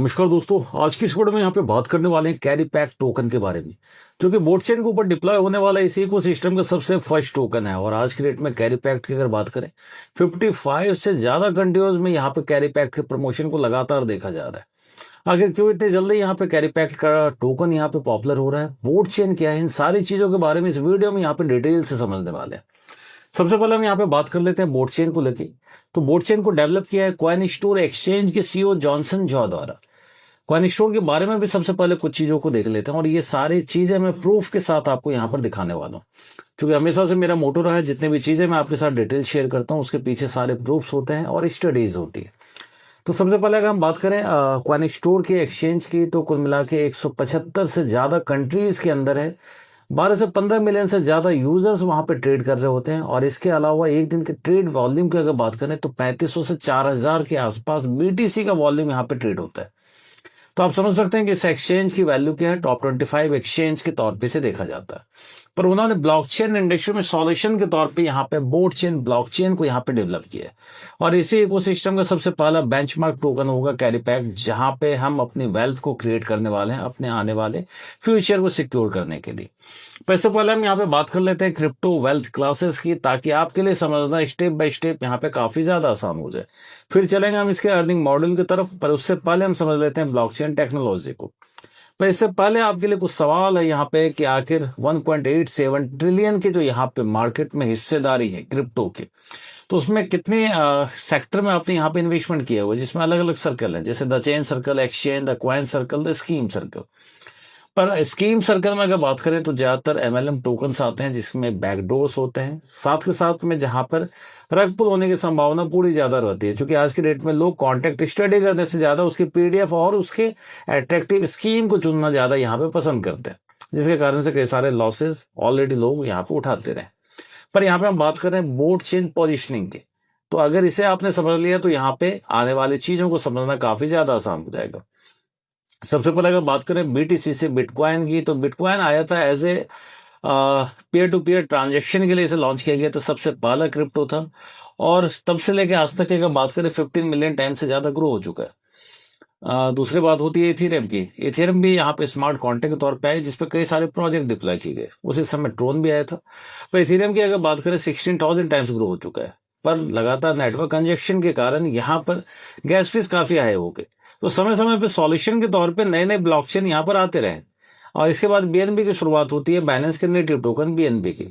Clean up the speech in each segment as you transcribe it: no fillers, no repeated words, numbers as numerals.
नमस्कार दोस्तों, आज की इस वीडियो में यहाँ पे बात करने वाले हैं कैरी पैक टोकन के बारे में, जो कि बोट चेन के ऊपर डिप्लॉय होने वाला इसी इकोसिस्टम का सबसे फर्स्ट टोकन है। और आज की डेट में कैरी पैक की अगर बात करें, 55 से ज्यादा कंट्रीज में यहाँ पे कैरी पैक के प्रमोशन को लगातार देखा जा रहा है। आखिर क्यों इतनी जल्दी यहाँ पे कैरी पैक का टोकन यहाँ पे पॉपुलर हो रहा है, बोट चेन क्या है, इन सारी चीजों के बारे में इस वीडियो में यहाँ पे डिटेल से समझने वाले हैं। सबसे पहले हम यहाँ पे बात कर लेते हैं बोट चेन को लेके। तो बोट चेन को डेवलप किया है कॉइन स्टोर एक्सचेंज के सीईओ जॉनसन जॉ द्वारा। कॉइन स्टोर के बारे में भी सबसे पहले कुछ चीजों को देख लेते हैं, और ये सारी चीजें मैं प्रूफ के साथ आपको यहाँ पर दिखाने वाला हूँ, क्योंकि हमेशा से मेरा मोटो रहा है जितने भी चीजें मैं आपके साथ डिटेल शेयर करता हूँ उसके पीछे सारे प्रूफ्स होते हैं और स्टडीज होती है। तो सबसे पहले अगर हम बात करें कॉइन स्टोर के एक्सचेंज की, तो कुल मिला के 175 से ज्यादा कंट्रीज के अंदर है। 12 से 15 मिलियन से ज्यादा यूजर्स वहां पे ट्रेड कर रहे होते हैं। और इसके अलावा एक दिन के ट्रेड वॉल्यूम की अगर बात करें तो 3500 से 4000 के आसपास बीटीसी का वॉल्यूम यहाँ पे ट्रेड होता है। तो आप समझ सकते हैं कि इस एक्सचेंज की वैल्यू क्या है, टॉप 25 एक्सचेंज के तौर पे से देखा जाता है। पर उन्होंने ब्लॉकचेन इंडस्ट्री में सॉल्यूशन के तौर पे यहाँ पे बोट चेन ब्लॉकचेन को यहाँ पे डेवलप किया है। और इसी इकोसिस्टम का सबसे पहला बेंचमार्क टोकन होगा कैरी पैक, जहां पे हम अपनी वेल्थ को क्रिएट करने वाले हैं अपने आने वाले फ्यूचर को सिक्योर करने के लिए। पैसे पहले हम यहाँ पे बात कर लेते हैं क्रिप्टो वेल्थ क्लासेस की, ताकि आपके लिए समझना स्टेप बाय स्टेप यहाँ पे काफी ज्यादा आसान हो जाए। फिर चलेंगे हम इसके अर्निंग मॉडल की तरफ, पर उससे पहले हम समझ लेते हैं ब्लॉकचेन टेक्नोलॉजी को। पर इससे पहले आपके लिए कुछ सवाल है यहाँ पे कि आखिर 1.87 ट्रिलियन की जो यहाँ पे मार्केट में हिस्सेदारी है क्रिप्टो के, तो उसमें कितने सेक्टर में आपने यहाँ पे इन्वेस्टमेंट किया हुआ है, जिसमें अलग अलग सर्कल है, जैसे the chain circle, exchange, the coin circle, the scheme circle. पर स्कीम सर्कल में अगर बात करें तो ज्यादातर एमएलएम टोकन्स आते हैं जिसमें बैकडोर्स होते हैं, साथ के साथ में जहां पर रग पुल होने की संभावना पूरी ज्यादा रहती है, क्योंकि आज की डेट में लोग कॉन्ट्रैक्ट स्टडी करने से ज्यादा उसकी पीडीएफ और उसके अट्रैक्टिव स्कीम को चुनना ज्यादा यहाँ पे पसंद करते हैं, जिसके कारण से कई सारे लॉसेस ऑलरेडी लोग यहाँ पे उठाते रहे। पर यहाँ पे हम बात कर रहे हैं बोट चेन पोजिशनिंग की, तो अगर इसे आपने समझ लिया तो यहाँ पे आने वाली चीजों को समझना काफी ज्यादा आसान हो जाएगा। सबसे पहले अगर बात करें बीटीसी से बिटकॉइन की, तो बिटकॉइन आया था as a peer to peer transaction के लिए इसे लॉन्च किया गया था, सबसे पहला क्रिप्टो था। और तब से लेकर आज तक अगर बात करें 15 मिलियन टाइम से ज्यादा ग्रो हो चुका है। दूसरी बात होती है इथेरियम की। इथेरियम भी यहाँ पे स्मार्ट कॉन्ट्रैक्ट के तौर पे आए, जिसपे कई सारे प्रोजेक्ट डिप्लॉय किए गए। उसी समय ट्रोन भी आया था। पर इथेरियम की अगर बात करें 16,000 टाइम्स ग्रो हो चुका है, पर लगातार नेटवर्क कंजेक्शन के कारण यहाँ पर गैस फीस काफी हाई हो गए। तो समय समय पे सॉल्यूशन के तौर पे नए नए ब्लॉकचेन यहाँ पर आते रहे। और इसके बाद बीएनबी की शुरुआत होती है, बाइनेंस के नेटिव टोकन बीएनबी की।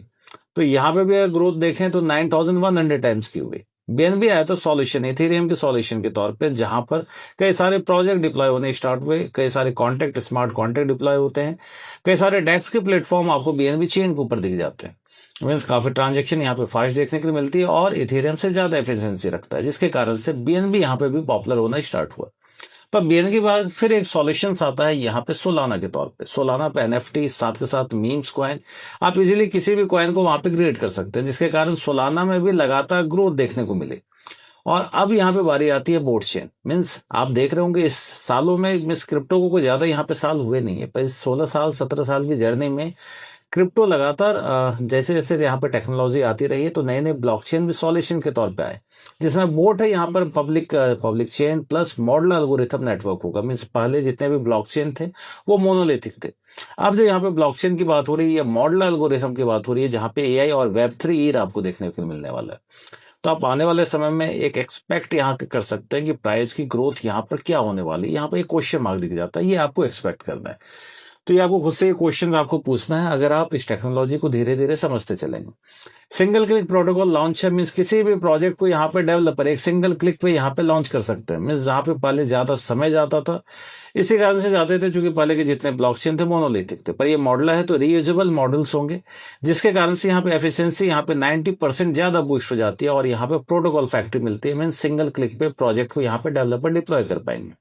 तो यहाँ पे भी अगर ग्रोथ देखें तो 9,100 टाइम्स की हुई। बीएनबी आया तो सॉल्यूशन, इथेरियम के सॉल्यूशन के तौर पे, जहां पर कई सारे प्रोजेक्ट डिप्लॉय होने स्टार्ट हुए, कई सारे कॉन्ट्रैक्ट स्मार्ट कॉन्ट्रैक्ट डिप्लॉय होते हैं, कई सारे डेक्स के प्लेटफॉर्म आपको बीएनबी चेन के ऊपर दिख जाते हैं। मीन्स काफी ट्रांजेक्शन यहाँ पे फास्ट देखने के लिए मिलती है और इथेरियम से ज्यादा एफिशिएंसी रखता है, जिसके कारण से बीएनबी यहाँ पे भी पॉपुलर होना स्टार्ट हुआ। पर बीएनबी के बाद फिर एक सॉल्यूशन आता है यहाँ पे सोलाना के तौर पे। सोलाना पे एनएफटी, साथ के साथ मीम्स कॉइन, आप इजीली किसी भी कॉइन को वहां पे क्रिएट कर सकते हैं, जिसके कारण सोलाना में भी लगातार ग्रोथ देखने को मिले। और अब यहाँ पे बारी आती है बोट चेन। मीन्स आप देख रहे होंगे इस सालों में मिस क्रिप्टो को कोई ज्यादा यहाँ पे साल हुए नहीं है, पर इस 16 साल 17 साल की जर्नी में क्रिप्टो लगातार जैसे जैसे यहाँ पे टेक्नोलॉजी आती रही है, तो नए नए ब्लॉकचेन भी सॉल्यूशन के तौर पे आए, जिसमें बोट है यहाँ पर public chain plus model algorithm network होगा। मीन्स पहले जितने भी ब्लॉकचेन थे वो मोनोलिथिक थे। अब जो यहाँ पे ब्लॉकचेन की बात हो रही है, मॉडल एल्गोरिथम की बात हो रही है, जहाँ पे एआई और वेब3 ईरा आपको देखने को मिलने वाला है। तो आप आने वाले समय में एक एक्सपेक्ट यहाँ कर सकते हैं कि प्राइस की ग्रोथ यहाँ पर क्या होने वाली है। यहाँ पर एक क्वेश्चन मार्क दिख जाता है, ये आपको एक्सपेक्ट करना है। तो ये आपको खुद से क्वेश्चन आपको पूछना है, अगर आप इस टेक्नोलॉजी को धीरे धीरे समझते चलेंगे। सिंगल क्लिक प्रोटोकॉल लॉन्च है, मीन्स किसी भी प्रोजेक्ट को यहाँ पे डेवलपर एक सिंगल क्लिक पे यहाँ पे लॉन्च कर सकते हैं। मीन्स जहाँ पे पहले ज्यादा समय जाता था, इसी कारण से जाते थे क्योंकि पहले के जितने ब्लॉकचेन थे मोनोलिथिक थे। पर ये मॉडल है तो रीयूजेबल मॉडल्स होंगे, जिसके कारण से यहाँ पे एफिशिएंसी यहाँ पे 90% ज्यादा बूस्ट हो जाती है और यहाँ पे प्रोटोकॉल फैक्ट्री मिलती है। मीन्स सिंगल क्लिक पे प्रोजेक्ट को यहाँ पे डेवलपर डिप्लॉय कर पाएंगे।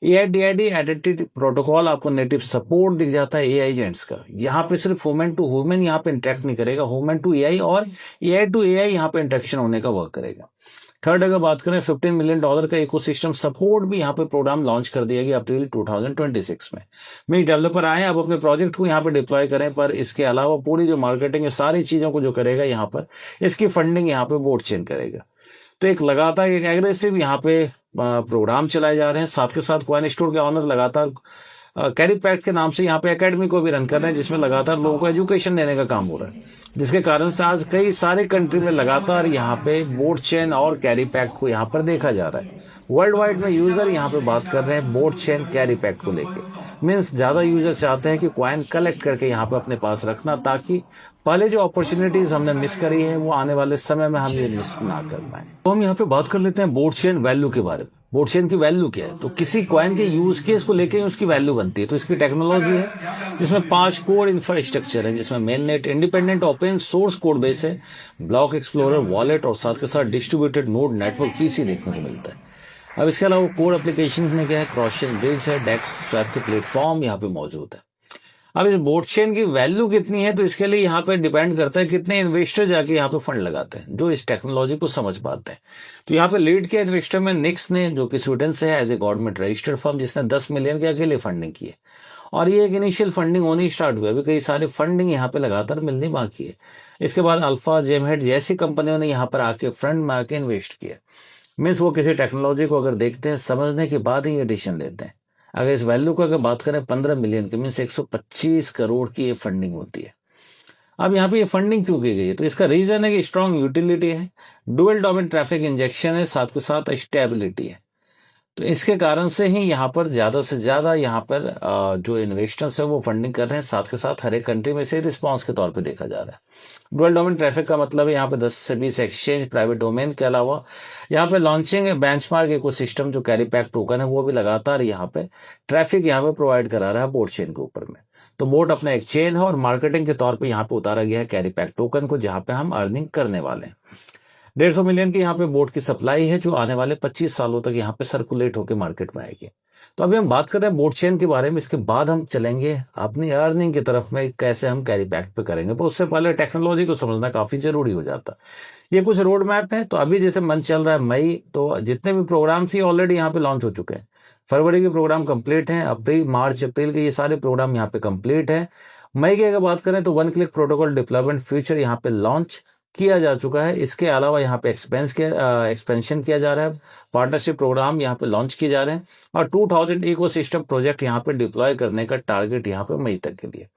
एआईडीआईडी एडिटिव प्रोटोकॉल आपको नेटिव सपोर्ट दिख जाता है एआई एजेंट्स का। यहाँ पे सिर्फ ह्यूमन टू ह्यूमन यहाँ पे इंटरेक्ट नहीं करेगा, ह्यूमन टू एआई और एआई टू एआई यहाँ पे इंटरेक्शन होने का वर्क करेगा। थर्ड अगर बात करें, $15 मिलियन का इकोसिस्टम सपोर्ट भी यहाँ पे प्रोग्राम लॉन्च कर दिया गया अप्रैल 2026 में। मीन्स डेवलपर आए, अब अपने प्रोजेक्ट को यहाँ पे डिप्लॉय करें, पर इसके अलावा पूरी जो मार्केटिंग है सारी चीजों को जो करेगा यहाँ पर, इसकी फंडिंग यहाँ पे बोट चेन करेगा। तो एक लगातार एक एग्रेसिव यहाँ पे प्रोग्राम चलाए जा रहे हैं। साथ के साथ कॉइन स्टोर के ऑनर लगातार कैरी पैक्ट के नाम से यहाँ पे एकेडमी को भी रन कर रहे हैं, जिसमें लगातार लोगों को एजुकेशन देने का काम हो रहा है, जिसके कारण से आज कई सारे कंट्री में लगातार यहाँ पे बोट चेन और कैरी पैक्ट को यहाँ पर देखा जा रहा है। वर्ल्ड वाइड में यूजर यहाँ पे बात कर रहे हैं बोट चेन कैरी पैक्ट को लेके। मीन्स ज्यादा यूजर चाहते हैं कि कॉइन कलेक्ट करके यहाँ पे अपने पास रखना, ताकि पहले जो अपॉर्चुनिटीज हमने मिस करी है वो आने वाले समय में हम ये मिस ना कर पाए। तो हम यहाँ पे बात कर लेते हैं बोट चेन वैल्यू के बारे में। बोट चेन की वैल्यू क्या है? तो किसी कॉइन के यूज केस को लेकर उसकी वैल्यू बनती है। तो इसकी टेक्नोलॉजी है जिसमें 5 कोर इंफ्रास्ट्रक्चर है, जिसमें main net, independent open source code base है, ब्लॉक एक्सप्लोरर, वॉलेट और साथ के साथ डिस्ट्रीब्यूटेड नोड नेटवर्क पीसी देखने को मिलता है। अब इसके अलावा कोर एप्लीकेशन में क्या है, क्रॉस चेन ब्रिज है, डेक्स स्वैप के प्लेटफॉर्म यहाँ पे मौजूद है। अब इस बोट चेन की वैल्यू कितनी है, तो इसके लिए यहाँ पे डिपेंड करता है कितने इन्वेस्टर जाके यहाँ पे फंड लगाते हैं जो इस टेक्नोलॉजी को समझ पाते हैं। तो यहाँ पे लीड के इन्वेस्टर में निक्स ने, जो कि स्वीडन से है, as a government registered firm, जिसने 10 मिलियन के अकेले फंडिंग की है। और ये एक इनिशियल फंडिंग होनी स्टार्ट हुई, अभी कई सारे फंडिंग यहाँ पे लगातार मिलनी बाकी है। इसके बाद अल्फा, जेमहेड जैसी कंपनियों ने यहाँ पर आके फ्रंट में आके इन्वेस्ट किया। मीन्स वो किसी टेक्नोलॉजी को अगर देखते हैं, समझने के बाद ही ये डिसीजन लेते हैं। अगर इस वैल्यू को अगर बात करें 15 मिलियन की, मीन्स 125 करोड़ की ये फंडिंग होती है। अब यहाँ पे ये फंडिंग क्यों की गई है? तो इसका रीजन है कि स्ट्रॉन्ग यूटिलिटी है, डुअल डोमेन ट्रैफिक इंजेक्शन है, साथ के साथ स्टेबिलिटी है। तो इसके कारण से ही यहाँ पर ज्यादा से ज्यादा यहाँ पर जो इन्वेस्टर्स है वो फंडिंग कर रहे हैं। साथ के साथ हर एक कंट्री में से रिस्पॉन्स के तौर पे देखा जा रहा है। डुअल डोमेन ट्रैफिक का मतलब है यहाँ पे 10 से 20 एक्सचेंज प्राइवेट डोमेन के अलावा यहाँ पे लॉन्चिंग बेंचमार्क इकोसिस्टम जो कैरी पैक टोकन है वो भी लगातार यहाँ पे ट्रैफिक यहाँ पे प्रोवाइड करा रहा है बोट चेन के ऊपर में। तो बोट अपना एक चेन है और मार्केटिंग के तौर पर यहाँ पे उतारा गया है कैरी पैक टोकन को, जहाँ पे हम अर्निंग करने वाले हैं। 150 मिलियन की यहाँ पे बोट की सप्लाई है, जो आने वाले 25 सालों तक यहाँ पे सर्कुलेट होकर मार्केट में आएगी। तो अभी हम बात कर रहे हैं बोट चेन के बारे में, इसके बाद हम चलेंगे अपनी अर्निंग की तरफ में, कैसे हम कैरी बैक पे करेंगे। पर उससे पहले टेक्नोलॉजी को समझना काफी जरूरी हो जाता। ये कुछ रोड मैप है। तो अभी जैसे मंथ चल रहा है मई, तो जितने भी प्रोग्राम ही ऑलरेडी यहाँ पे लॉन्च हो चुके हैं। फरवरी के प्रोग्राम कंप्लीट है, अप्रैल, मार्च, अप्रैल के ये सारे प्रोग्राम यहाँ पे कंप्लीट है। मई की अगर बात करें तो 1 क्लिक प्रोटोकॉल डिप्लॉयमेंट फ्यूचर यहाँ पे लॉन्च किया जा चुका है। इसके अलावा यहाँ पे एक्सपेंशन किया जा रहा है, पार्टनरशिप प्रोग्राम यहाँ पे लॉन्च किए जा रहे हैं, और 2000 इकोसिस्टम प्रोजेक्ट यहाँ पे डिप्लॉय करने का टारगेट यहाँ पे मई तक के लिए।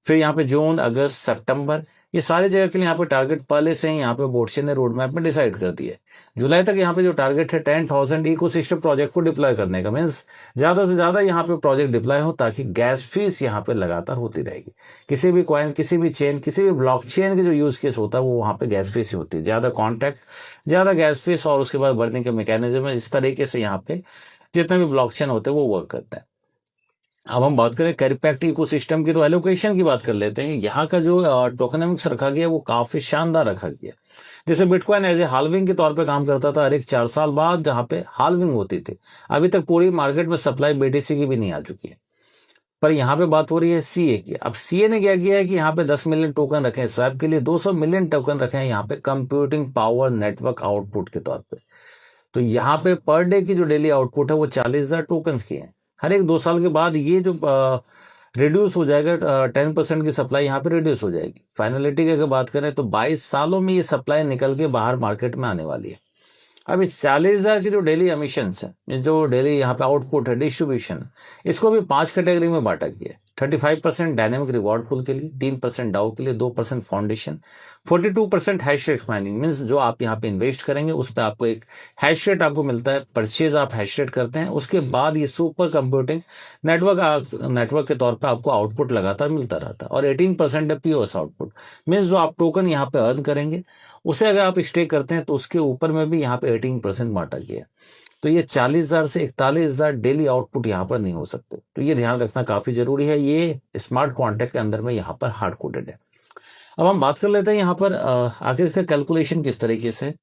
फिर यहाँ पे जून, अगस्त, सितंबर, ये सारी जगह के लिए यहाँ पे टारगेट पहले से ही यहाँ पे बोट चेन ने रोड मैप में डिसाइड कर दिया है। जुलाई तक यहाँ पे जो टारगेट है 10,000 इकोसिस्टम प्रोजेक्ट को डिप्लॉय करने का, मीन्स ज्यादा से ज्यादा यहाँ पे प्रोजेक्ट डिप्लॉय हो, ताकि गैस फीस यहाँ पे लगातार होती रहेगी। किसी भी कॉइन, किसी भी चेन, किसी भी ब्लॉक चेन के जो यूज केस होता है वो वहाँ पे गैस फीस ही होती है। ज्यादा कॉन्ट्रैक्ट, ज्यादा गैस फीस, और उसके बाद बर्निंग का मैकेनिज्म है। इस तरीके से यहाँ पे जितने भी ब्लॉक चेन होते हैं वो वर्क करते हैं। अब हम बात करें कैरी पैक्ट इकोसिस्टम की, तो एलोकेशन की बात कर लेते हैं। यहाँ का जो टोकनोमिक्स रखा गया वो काफी शानदार रखा गया। जैसे बिटकॉइन एज ए हाल्विंग के तौर पे काम करता था, हर एक 4 साल बाद जहाँ पे हाल्विंग होती थी। अभी तक पूरी मार्केट में सप्लाई बीटीसी की भी नहीं आ चुकी है। पर यहाँ पे बात हो रही है सीए की। अब सीए ने क्या किया है कि यहाँ पे 10 मिलियन टोकन रखे हैं स्वैप के लिए, 200 मिलियन टोकन रखे हैं यहाँ पे कंप्यूटिंग पावर नेटवर्क आउटपुट के तौर पे। तो यहाँ पे पर डे की जो डेली आउटपुट है वो 40,000 टोकन की है। हर एक 2 साल के बाद ये जो रिड्यूस हो जाएगा, 10% की सप्लाई यहाँ पे रिड्यूस हो जाएगी। फाइनलिटी की अगर बात करें तो 22 सालों में ये सप्लाई निकल के बाहर मार्केट में आने वाली है। अब इस 40,000 की जो डेली एमिशंस है, जो डेली यहाँ पे आउटपुट है, डिस्ट्रीब्यूशन, इसको भी 5 कैटेगरी में बांटा गया है। 35% डायनेमिक रिवॉर्ड पूल के लिए, 3% डाउ के लिए, 2% foundation, 42% hash rate mining, means जो आप यहाँ पे इन्वेस्ट करेंगे उस पर आपको एक हैश रेट आपको मिलता है, परचेज आप हैश रेट करते हैं, उसके बाद ये सुपर कंप्यूटिंग नेटवर्क के तौर पे आपको आउटपुट लगातार मिलता रहता है। और 18% है पीओएस आउटपुट, मीन्स जो आप टोकन यहाँ पे अर्न करेंगे उसे अगर आप स्टे करते हैं तो उसके ऊपर में भी यहाँ पे 18% बांटा गया। तो ये 40,000 से 41,000 डेली आउटपुट यहाँ पर नहीं हो सकते। तो ये ध्यान रखना काफी जरूरी है। ये स्मार्ट कॉन्ट्रैक्ट के अंदर में यहाँ पर हार्ड कोडेड है। अब हम बात कर लेते हैं यहाँ पर आखिर इसका कैलकुलेशन किस तरीके से।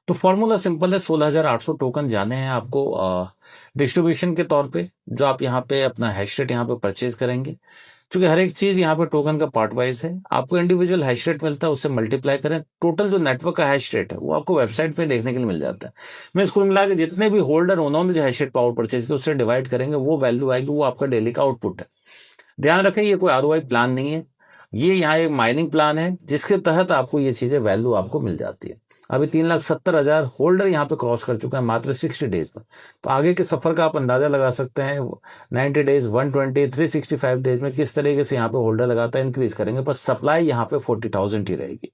तो फॉर्मूला सिंपल है, 16,800 टोकन जाने हैं आपको डिस्ट्रीब्यूशन के तौर पे, जो आप यहाँ पे अपना हैश रेट यहाँ पे परचेज करेंगे। क्योंकि हर एक चीज यहाँ पे टोकन का पार्ट वाइज है, आपको इंडिविजुअल हैश रेट मिलता है, उससे मल्टीप्लाई करें, टोटल जो नेटवर्क का हैश रेट है वो आपको वेबसाइट पे देखने के लिए मिल जाता है। मैं इसको मिला के जितने भी होल्डर उन्होंने जो हैश रेट पावर परचेज किया उससे डिवाइड करेंगे, वो वैल्यू आएगी, वो आपका डेली का आउटपुट है। ध्यान रखें ये कोई आरओआई प्लान नहीं है, ये यहाँ एक माइनिंग प्लान है जिसके तहत आपको ये चीजें वैल्यू आपको मिल जाती है। अभी 3,70,000 होल्डर यहाँ पे क्रॉस कर चुका है मात्र 60 डेज में। तो आगे के सफर का आप अंदाजा लगा सकते हैं 90 डेज, 120, 365 डेज में किस तरीके से यहाँ पे होल्डर लगाता है, इंक्रीज करेंगे, पर सप्लाई यहाँ पे 40,000 ही रहेगी।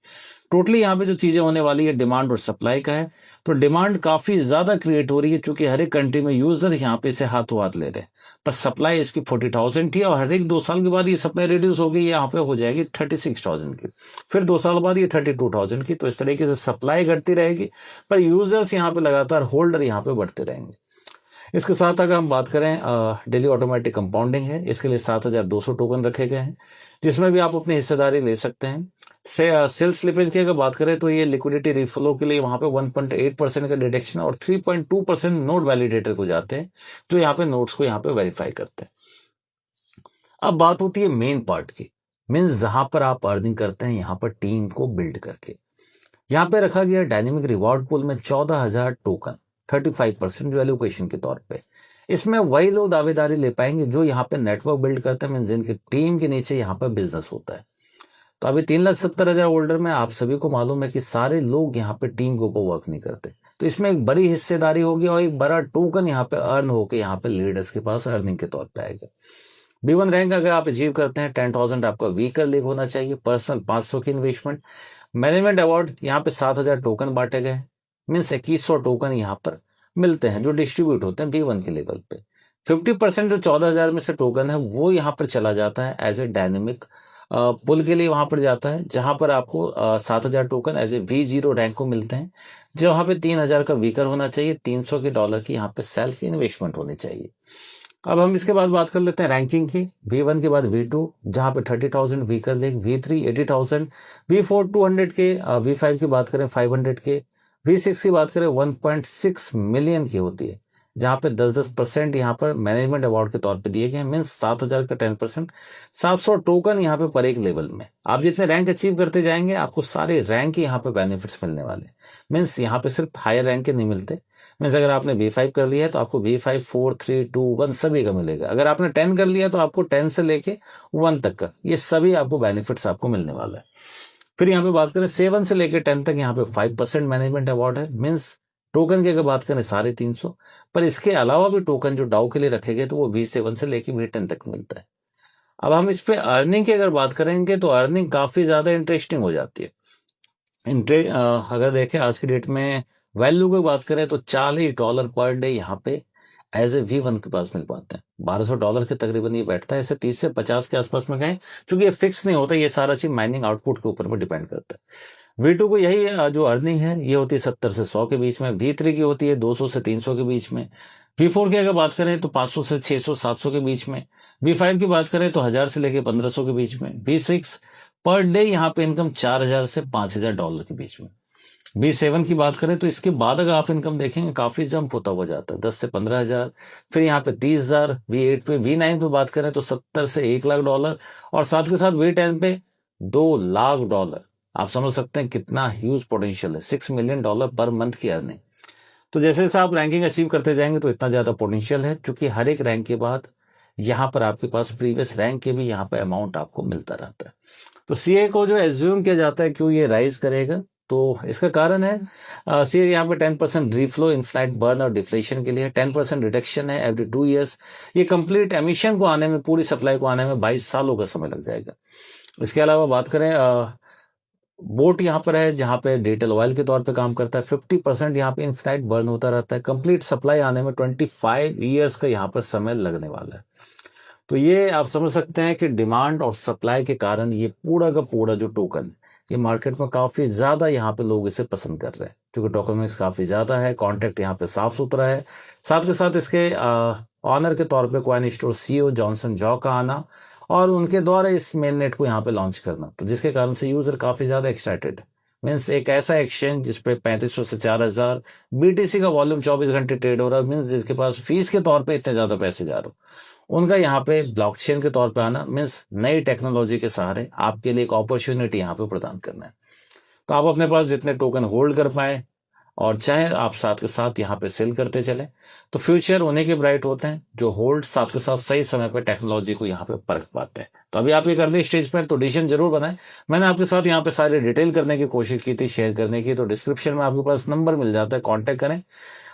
टोटली यहाँ पे जो चीजें होने वाली है डिमांड और सप्लाई का है। तो डिमांड काफी ज्यादा क्रिएट हो रही है चूंकि हर एक कंट्री में यूजर यहाँ पे इसे हाथों हाथ ले रहे हैं, पर सप्लाई इसकी 40,000 थी और हर एक 2 साल के बाद ये सप्लाई रिड्यूस हो गई, यहाँ पे हो जाएगी 36,000 की, फिर 2 साल बाद ये 32,000 की। तो इस तरीके से सप्लाई घटती रहेगी पर यूजर्स यहाँ पे लगातार, होल्डर यहाँ पे बढ़ते रहेंगे। इसके साथ अगर हम बात करें डेली ऑटोमेटिक कंपाउंडिंग है, इसके लिए 7,200 टोकन रखे गए हैं जिसमें भी आप अपनी हिस्सेदारी ले सकते हैं। सेल स्लिपेज की अगर बात करें तो ये लिक्विडिटी रिफ्लो के लिए वहां पे 1.8% का डिडक्शन और 3.2% नोट वैलिडेटर को जाते हैं जो यहाँ पे नोट्स को यहाँ पे वेरीफाई करते हैं। अब बात होती है मेन पार्ट की, मीन्स जहां पर आप अर्निंग करते हैं यहाँ पर टीम को बिल्ड करके। यहाँ पे रखा गया डायनेमिक रिवॉर्ड पूल में 14,000 टोकन 35% जो एलोकेशन के तौर पे। इसमें वही लोग दावेदारी ले पाएंगे जो यहाँ पे नेटवर्क बिल्ड करते हैं, मीन्स जिनकी टीम के नीचे यहाँ पर बिजनेस होता है। तो अभी 3,70,000 होल्डर में आप सभी को मालूम है कि सारे लोग यहाँ पे टीम के ऊपर वर्क नहीं करते, तो इसमें एक बड़ी हिस्सेदारी होगी और एक बड़ा टोकन यहाँ पे अर्न होकर यहाँ पे लीडर्स के पास अर्निंग के तौर पे आएगा। B1 रैंक अगर आप अचीव करते हैं 10,000 आपका वीकर लीग होना चाहिए, पर्सनल 500 की इन्वेस्टमेंट, मैनेजमेंट अवार्ड यहाँ पे 7,000 टोकन बांटे गए, मीन्स 2100 टोकन यहाँ पर मिलते हैं जो डिस्ट्रीब्यूट होते हैं B1 के लेवल पे। 50% जो 14,000 में से टोकन है वो यहाँ पर चला जाता है एज ए डायनेमिक पुल के लिए, वहां पर जाता है जहां पर आपको 7,000 token as a V0 rank को मिलते हैं, जो वहां पे 3,000 का वीकर होना चाहिए, 300 के डॉलर की यहाँ पे सेल्फ इन्वेस्टमेंट होनी चाहिए। अब हम इसके बाद बात कर लेते हैं रैंकिंग की। V1 के बाद V2 जहां पे 30,000 वीकर लेग, V3 80,000, V4 200 के, V5 की बात करें 500 के, V6 की बात करें 1.6 मिलियन की होती है जहां पे 10% यहाँ पर मैनेजमेंट अवार्ड के तौर पे दिए गए, मीन्स 7,000 का 10%, 700 टोकन यहाँ पे पर एक लेवल में। आप जितने रैंक अचीव करते जाएंगे आपको सारे रैंक के यहाँ पे बेनिफिट्स मिलने वाले, मीन्स यहाँ पे सिर्फ हायर रैंक के नहीं मिलते। मीन्स अगर आपने V5 कर लिया है तो आपको V5 4 3 2 1 सभी का मिलेगा। अगर आपने 10 कर लिया तो आपको 10 से लेके 1 तक का ये सभी आपको बेनिफिट्स आपको मिलने वाला है। फिर यहाँ पे बात करें 7 से लेकर 10 तक यहाँ पे 5% मैनेजमेंट अवार्ड है, मीन्स टोकन की अगर बात करें 350, पर इसके अलावा भी टोकन जो डाउ के लिए रखे गए तो वो V7 से लेकर V10 तक मिलता है। अब हम इस पे अर्निंग की अगर बात करेंगे तो अर्निंग काफी ज्यादा इंटरेस्टिंग हो जाती है। अगर देखें आज की डेट में वैल्यू की बात करें तो $40 पर डे यहाँ पे एज ए V1 के पास मिल पाते हैं। $1,200 के तकरीबन ये बैठता है, ऐसे 30 से 50 के आसपास में गए, क्योंकि ये फिक्स नहीं होता, ये सारा चीज माइनिंग आउटपुट के ऊपर में डिपेंड करता है। V2 को यही जो अर्निंग है ये होती है 70 से 100 के बीच में, V3 की होती है 200 से 300 के बीच में, V4 की अगर बात करें तो 500 से 600 700 के बीच में, V5 की बात करें तो 1,000 से लेकर 1,500 के बीच में, V6 पर डे यहाँ पे इनकम 4,000 से $5,000 के बीच में। V7 की बात करें तो इसके बाद अगर आप इनकम देखेंगे काफी जंप होता हुआ जाता है, 10 से 15,000, फिर यहाँ पे 30,000, V8 पे, V9 पे बात करें तो 70 से $1,00,000 और साथ के साथ V10 पे $2,00,000। आप समझ सकते हैं कितना ह्यूज पोटेंशियल है, $6 मिलियन पर मंथ की अर्निंग। तो जैसे जैसे आप रैंकिंग अचीव करते जाएंगे तो इतना ज्यादा पोटेंशियल है, क्योंकि हर एक रैंक के बाद यहाँ पर आपके पास प्रीवियस रैंक के भी यहाँ पे अमाउंट आपको मिलता रहता है। तो सीए को जो एज्यूम किया जाता है क्यों ये राइज करेगा, तो इसका कारण है सीए यहाँ पे 10% रीफ्लो, इनफ्लाइट बर्न और डिफ्लेशन के लिए 10% रिडक्शन है एवरी 2 ईयर्स। ये कंप्लीट एमिशन को आने में, पूरी सप्लाई को आने में 22 सालों का समय लग जाएगा। इसके अलावा बात करें बोट यहाँ पर है जहाँ पे डिजिटल ऑयल के तौर पे काम करता है, 50% यहाँ पे इनफाइनाइट बर्न होता रहता है, कंप्लीट सप्लाई आने में 25 ईयर्स का यहाँ पर समय लगने वाला है। तो ये आप समझ सकते हैं कि डिमांड और सप्लाई के कारण ये पूरा का पूरा जो टोकन ये मार्केट में काफी ज्यादा यहाँ पे लोग इसे पसंद कर रहे हैं, क्योंकि टोकनमिक्स काफी ज्यादा है, कॉन्ट्रैक्ट यहाँ पे साफ सुथरा है। साथ के साथ इसके ऑनर के तौर पे coin store CEO Johnson jaw का आना और उनके द्वारा इस मेन नेट को यहाँ पे लॉन्च करना, तो जिसके कारण से यूजर काफी ज्यादा एक्साइटेड। मीन्स एक ऐसा एक्सचेंज जिसपे 3,500 से 4,000 BTC का वॉल्यूम 24 घंटे ट्रेड हो रहा है, मीन्स जिसके पास फीस के तौर पे इतने ज्यादा पैसे जा रहे हो, उनका यहाँ पे ब्लॉकचेन के तौर पे आना मीन्स नई टेक्नोलॉजी के सहारे आपके लिए एक अपॉर्चुनिटी यहाँ पे प्रदान करना है। तो आप अपने पास जितने टोकन होल्ड कर पाए और चाहे आप साथ के साथ यहाँ पे सेल करते चलें, तो फ्यूचर उन्हीं के ब्राइट होते हैं जो होल्ड साथ के साथ सही समय पे टेक्नोलॉजी को यहाँ पे परख पाते हैं। तो अभी आप ये कर दें स्टेज पर, तो डिसीजन जरूर बनाएं। मैंने आपके साथ यहाँ पे सारे डिटेल करने की कोशिश की थी, शेयर करने की, तो डिस्क्रिप्शन में आपके पास नंबर मिल जाता है, कॉन्टेक्ट करें।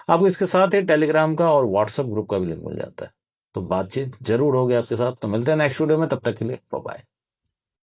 आपको इसके साथ ही टेलीग्राम का और व्हाट्सएप ग्रुप का भी लिंक मिल जाता है। तो बातचीत जरूर होगी आपके साथ। तो मिलते हैं नेक्स्ट वीडियो में, तब तक के लिए बाय बाय।